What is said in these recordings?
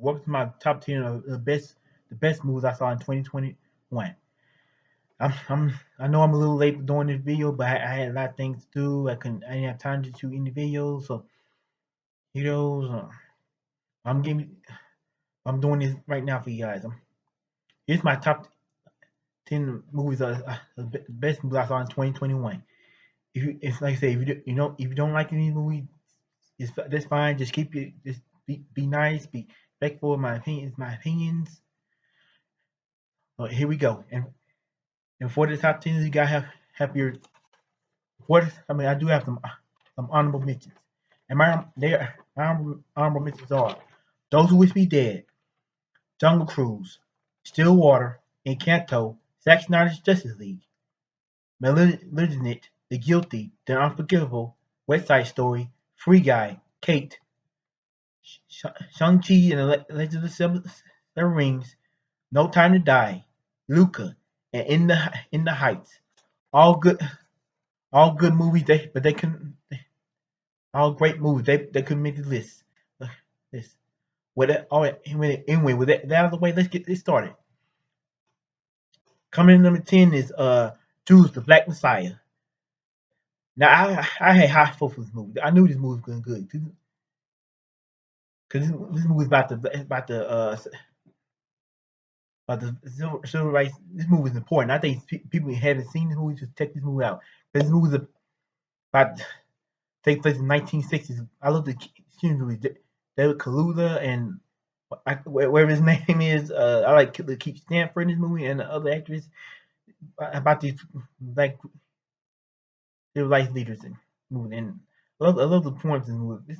What's my top 10 of the best movies I saw in 2021? I know I'm a little late doing this video, but I had a lot of things to do. I didn't have time to shoot any videos, so I'm giving I'm doing this right now for you guys. Here's my top 10 movies the best movies I saw in 2021. It's like I say, if you don't like any movie, that's fine. Just be nice, be respectful of my opinions. Here we go. And for the top 10, you gotta have your what? I mean, I do have some honorable mentions. And my honorable mentions are Those Who Wish Me Dead, Jungle Cruise, Stillwater, Encanto, Zack Snyder's Justice League, Malignant, The Guilty, The Unforgivable, West Side Story, Free Guy, Kate, Shang-Chi and the Legend of the Seven Rings, No Time to Die, Luca, and In the Heights. All good, all good movies. They couldn't. All great movies. They couldn't make the list. This. With that, all right, anyway, with that out of the way, let's get this started. Coming in number 10 is Judas the Black Messiah. Now I had high hopes for this movie. I knew this movie was going good because this movie is about the civil rights. This movie is important. I think people who haven't seen this movie should check this movie out. This movie is about take place in 1960s. I love the movie. David Kaluuya and whatever his name is. I like Keith Stanford in this movie and the other actors about these black civil rights leaders in movie. And I love the points in the movie.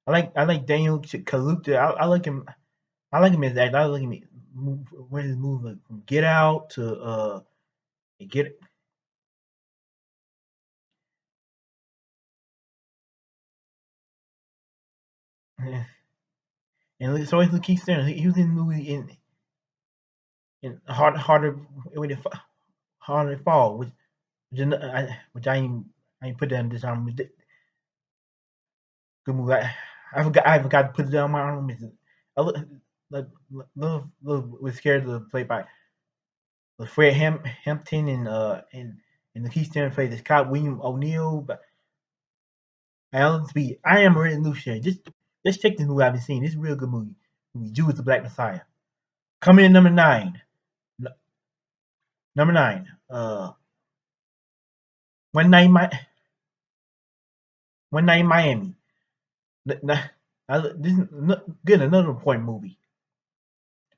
I like Daniel Kaluuya. I like him. I like him as actor. I like him when his movie from Get Out to Get. And so he keeps saying he was in the movie in harder to fall, which I ain't put that in this album. Good movie. I forgot to put it down my album. I was scared to play by Fred Hampton and the Keith Stanford plays Scott William O'Neill, but I am already new share. Just check this movie I've been seeing. This is a real good movie. Judas the Black Messiah. Coming in number 9. Number 9. One Night in Miami. This is good. Another important movie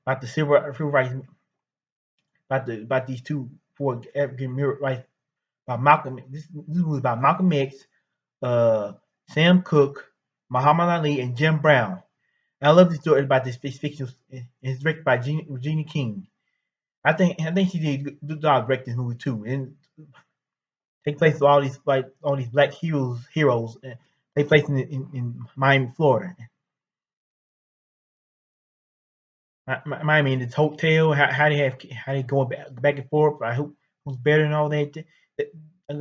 about the civil rights, about these two for African rights. About Malcolm. This movie about Malcolm X, Sam Cooke, Muhammad Ali, and Jim Brown. And I love this story about this fiction. It's directed by Regina King. I think she did a good job directing this movie too, and take place with all these black heroes. Take place in Miami, Florida. Miami in this hotel. How they go back and forth. I hope who's better and all that. I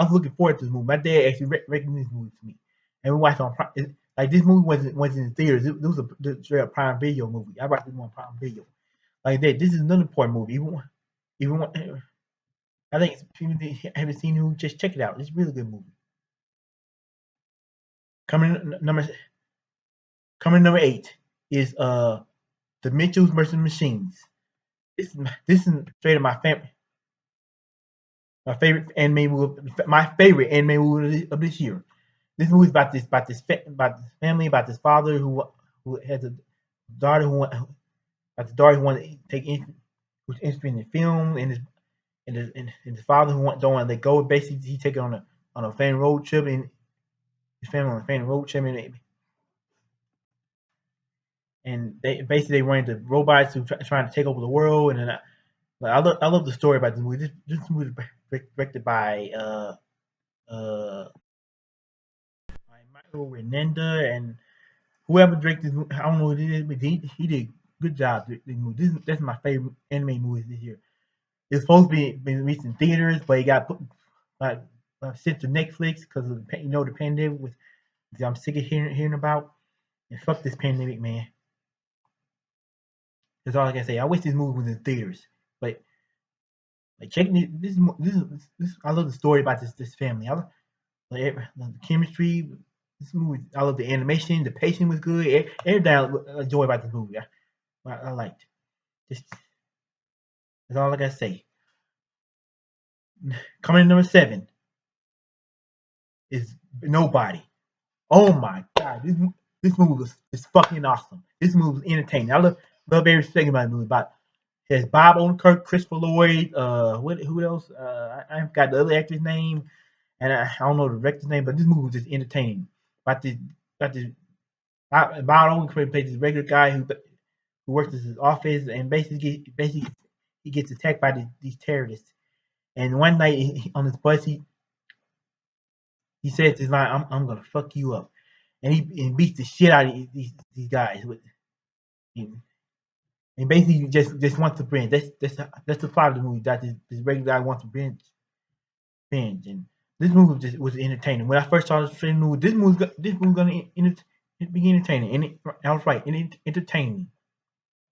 was looking forward to this movie. My dad actually recommended this movie to me, and we watched on like this movie wasn't in the theaters. It was a straight Prime Video movie. I watched it on Prime Video. Like that. This is another important movie. Even I think if people haven't seen it, just check it out. It's a really good movie. Coming number 8 is The Mitchells vs. Machines. This is straight up my favorite anime movie of this year. This movie is about this family, about this father who has a daughter who wanted to who's interested in the film, and his father who don't want to let go. Basically, he take it on a family road trip, and his family on a family road trip, and they run into robots who trying to take over the world. And then I love the story about this movie. This movie is directed by Michael Renenda, and whoever directed this movie, I don't know what it is, but he did a good job directing this movie. That's my favorite anime movies this year. It's supposed to be released in theaters, but it got put sent to Netflix because of the pandemic. I'm sick of hearing about. And fuck this pandemic, man. That's all I can say. I wish this movie was in theaters, but like checking it, this I love the story about this family. Like the chemistry. This movie, I love the animation. The pacing was good. Everything I enjoy about this movie, I liked. Just that's all I gotta say. Coming in number 7 is Nobody. Oh my god, this movie was is fucking awesome. This movie was entertaining. I love every second about the movie. About it has Bob Odenkirk, Christopher Lloyd, who else? I forgot the other actor's name, and I don't know the director's name, but this movie was just entertaining. About this Bob Odenkirk plays this regular guy who works in his office, and basically he gets attacked by these terrorists. And one night on his bus, he says his line, I'm gonna fuck you up," and he beats the shit out of these guys with, and basically just wants to binge. That's the plot of the movie. That this regular guy wants to binge, and this movie just was entertaining. When I first saw this movie, this movie gonna be entertaining, and I was right, and it entertained me.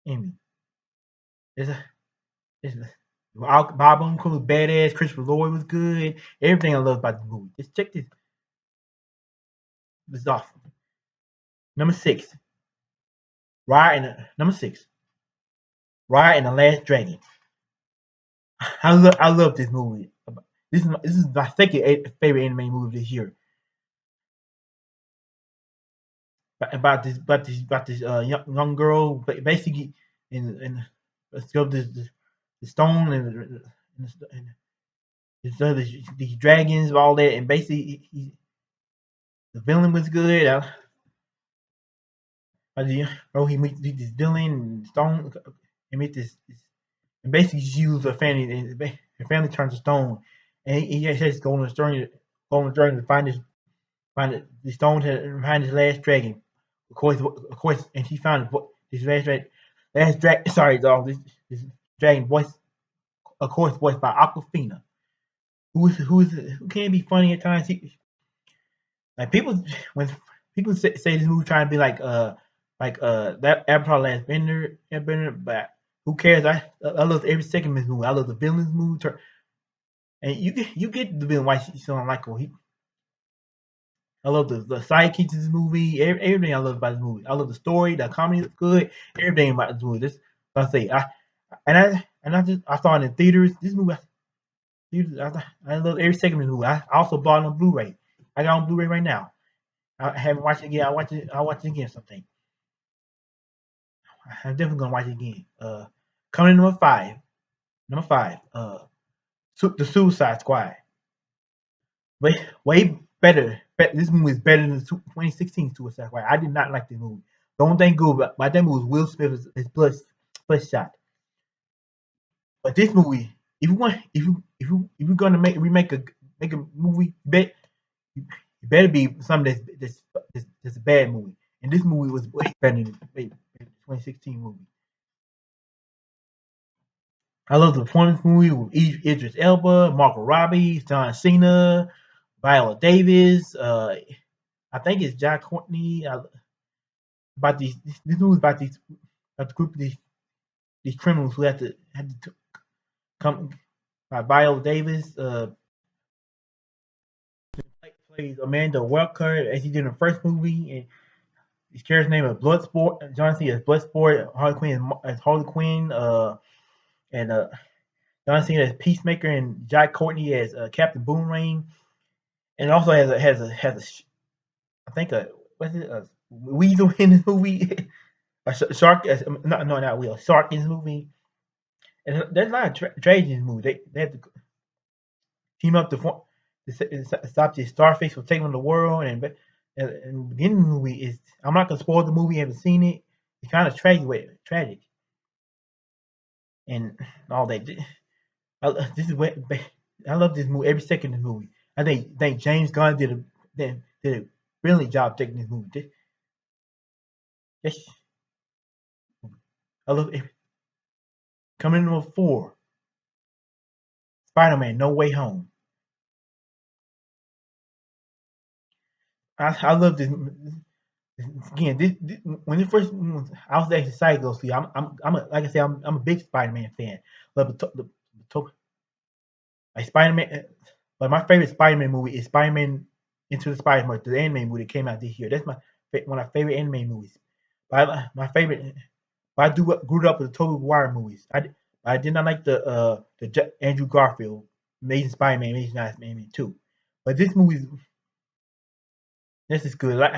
And it's a, it's a, Bob Odenkirk was badass. Christopher Lloyd was good. Everything I love about the movie. Just check this. This is awesome. Number 6, number 6, Raya and the Last Dragon. I love this movie. This is my second favorite anime movie this year. About this young girl basically in let's go the stone these dragons all that, and basically the villain was good. He meets this villain and stone and meet this and basically she uses her family, and her family turns to stone, and he has to go on a journey to find the stone to find his last dragon. Of course, and he found his last dragon. Sorry, dog. This dragon voice, of course, voiced by Aquafina, who can be funny at times. Like people when people say this movie trying to be like that Avatar Last Bender, but who cares? I love every second of this movie. I love the villain's movie, and you get the villain why she's so unlikable. I love the sidekicks in this movie. Everything I love about this movie. I love the story. The comedy is good. Everything about this movie. This I say. I saw it in theaters. This movie, I love every second of this movie. I also bought it on Blu-ray. I got it on Blu-ray right now. I haven't watched it again. I'll watch it again sometime. I'm definitely gonna watch it again. Coming in number 5. Number 5. The Suicide Squad. Way better. This movie is better than the 2016 Suicide Squad. I did not like this movie. The only thing good about that movie was Will Smith is bloodshot. But this movie, if you're gonna make a movie, it better be something that's a bad movie. And this movie was way better than the 2016 movie. I love the performance movie with Idris Elba, Margot Robbie, John Cena, Viola Davis. I think it's Jack Courtney. About this movie about the group of these criminals who had to come by Viola Davis. Plays Amanda Walker as he did in the first movie, and his character's name is Bloodsport. John Cena as Bloodsport. Harley Quinn as Harley Quinn. And John Cena as Peacemaker, and Jack Courtney as Captain Boomerang. And it also has a I think what's it a weasel in the movie. A shark, no, not wheel, shark in this movie. And there's a lot of tragedy in this movie. They have to team up to stop this starfish from taking on the world. And the beginning of the movie is, I'm not gonna spoil the movie. You haven't seen it. It's kind of tragic, and all that. This is what I love this movie. Every second of the movie. I think James Gunn did a brilliant job taking this movie. This, I love it. Coming in number 4, Spider-Man: No Way Home. I love this. Again, when it first I was actually excited to go see. Like I said, I'm a big Spider-Man fan. Love like Spider-Man. But my favorite Spider-Man movie is Spider-Man Into the Spider-Verse, the anime movie that came out this year. That's one of my favorite anime movies. My favorite. But I grew up with the Tobey Maguire movies. I did not like the Andrew Garfield Amazing Spider-Man, Amazing Spider-Man 2. But this is good. Like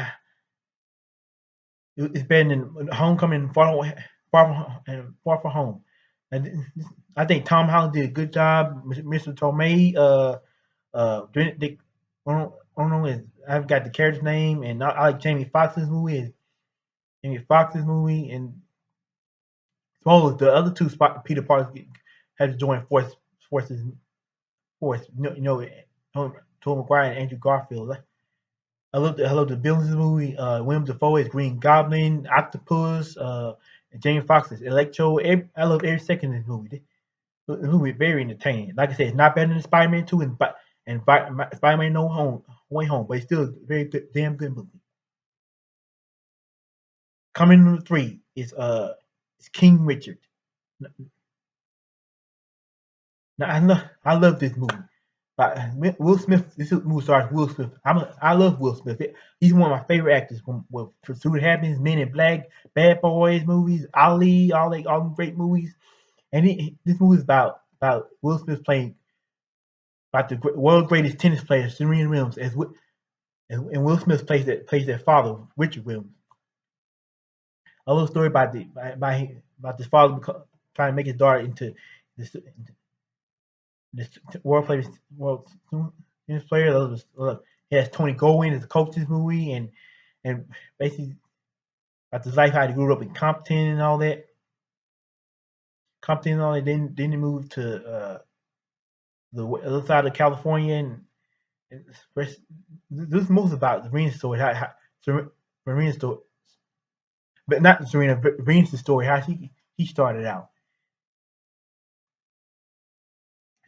it's better than Homecoming, Far from Home. And I think Tom Holland did a good job. Mr. Tomei, Benedict, I don't know I've got the character's name, and I like Jamie Foxx's movie. And well, the other two Peter Parker had to join forces. Tobey Maguire and Andrew Garfield. I love the Billings movie. William Dafoe is Green Goblin, Octopus, and Jamie Foxx is Electro. I love every second of this movie. The movie is very entertaining. Like I said, it's not better than Spider-Man 2 and Spider-Man No Home Way Home, but it's still a very good, damn good movie. Coming number 3 is King Richard. Now I love this movie. Will Smith, this movie stars Will Smith. I love Will Smith. He's one of my favorite actors from Pursuit Happens, Men in Black, Bad Boys movies, Ali, all them great movies. And this movie is about Will Smith playing about the world's greatest tennis player, Serena Williams, and Will Smith plays their father, Richard Williams. A little story about this father trying to make his daughter into this this world tennis player. He has Tony Goldwyn as the coach of this movie, and basically about his life, how he grew up in Compton and all that. Then he moved to the other side of California, and this is most about Serena's story. Serena's story, but not Serena. Serena's story. How he started out.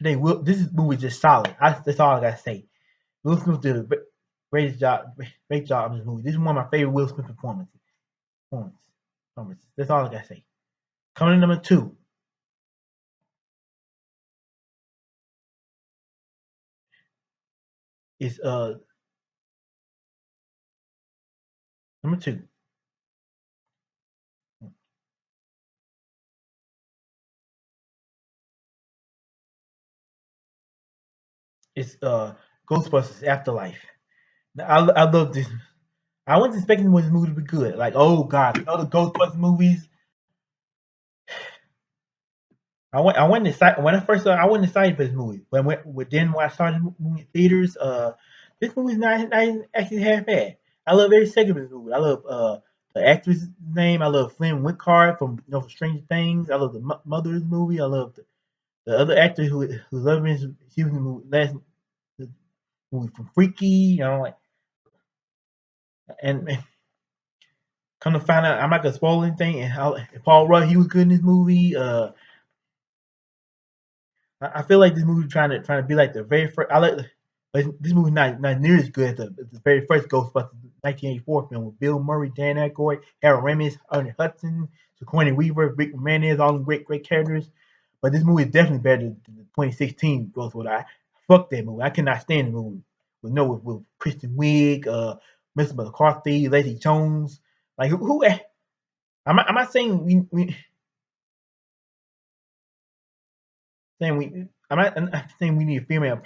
This movie is just solid. That's all I gotta say. Will Smith did a great job in this movie. This is one of my favorite Will Smith performances. That's all I gotta say. Coming in number 2 is number 2 is Ghostbusters Afterlife. Now, I love this. I wasn't expecting this movie to be good. Like, oh god, other Ghostbusters movies. I went excited when I first saw. I wasn't excited for this movie. When I started movie in theaters, this movie's not actually half bad. I love every second of this movie. I love the actress' name. I love Flynn Whitcard from from Stranger Things. I love the mother of the movie. I love the other actor who loved me. She was in the the movie from Freaky. Like and come to find out, I'm not gonna spoil anything. And how Paul Rudd, he was good in this movie. I feel like this movie trying to be like the very first. But this movie not near as good as the very first Ghostbusters 1984 film with Bill Murray, Dan Aykroyd, Harold Ramis, Ernie Hudson, Sigourney Weaver, Rick Moranis, all them great characters. But this movie is definitely better than the 2016 Ghostbusters. I fuck that movie. I cannot stand the movie with Kristen Wiig, Mr. McCarthy, Leslie Jones. Like who I'm not saying I'm not saying we need a female.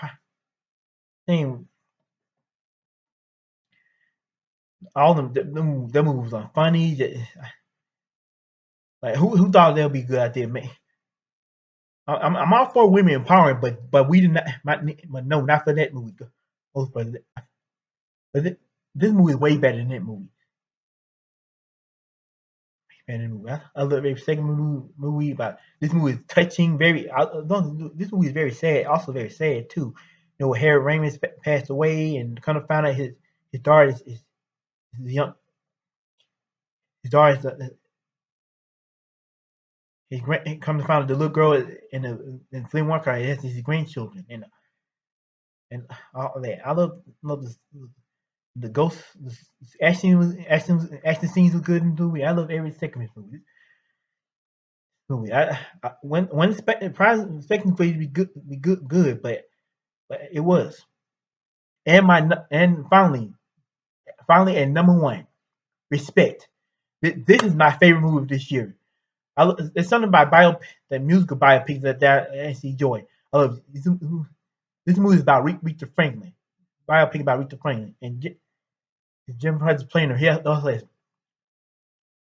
Saying all them movies are funny. Like who thought they'll be good out there, man? I'm all for women empowering, but we did but no, not for that movie. But this movie is way better than that movie. Better than the movie. I love every second movie about this movie is touching. This movie is very sad. Also very sad too. Harold Ramis passed away, and kind of found out his daughter is young. His daughter is his grand. Come to find out the little girl in Flynn Walker has his grandchildren and all that. I love this The ghost, the action scenes were good in the movie. I love every second of this movie. I when expecting for it to be good, but it was. And finally, at number one, respect. This is my favorite movie of this year. It's something about the musical biopics that I actually enjoy. I love this movie is about Rita Franklin, biopic about Rita Franklin, and Jim Hudson playing her. He also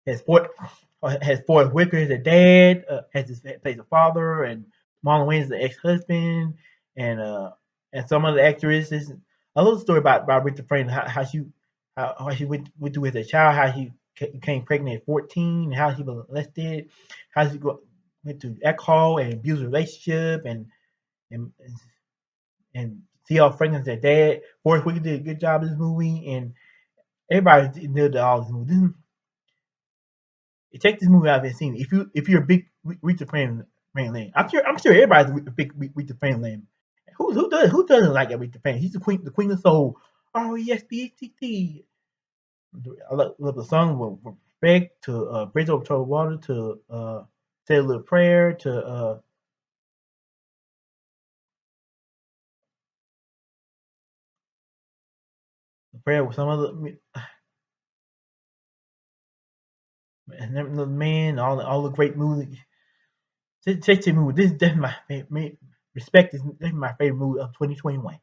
has Fort has Forrest Whitaker as a dad, plays a father, and Marlon Wayans is the ex-husband, and some other actresses. A little story about Rita Franklin, how she went through as a child, how she became pregnant at 14, how she was molested, how she went through alcohol and abusive relationship, and and C.L. Franklin's their dad. Forrest Whitaker did a good job in this movie, and everybody did all this movie. Check this movie out if you've seen it. If you're a big Rita Franklin, I'm sure everybody's a big Rita Franklin. Who doesn't like Rita Franklin? She's the queen of soul. R-E-S-P-E-C-T. I love the song with respect to Bridge Over Troubled Water to Say a Little Prayer to prayer with some other man. All the great music. Check the movie. This is definitely my favorite. Respect is definitely my favorite movie of 2021.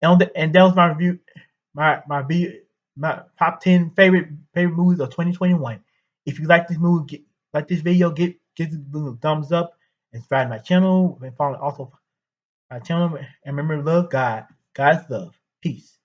And that was my review, my top 10 favorite movies of 2021. If you like this movie, like this video, give it a thumbs up and subscribe to my channel and follow also my channel. And remember, love God, God's love, peace.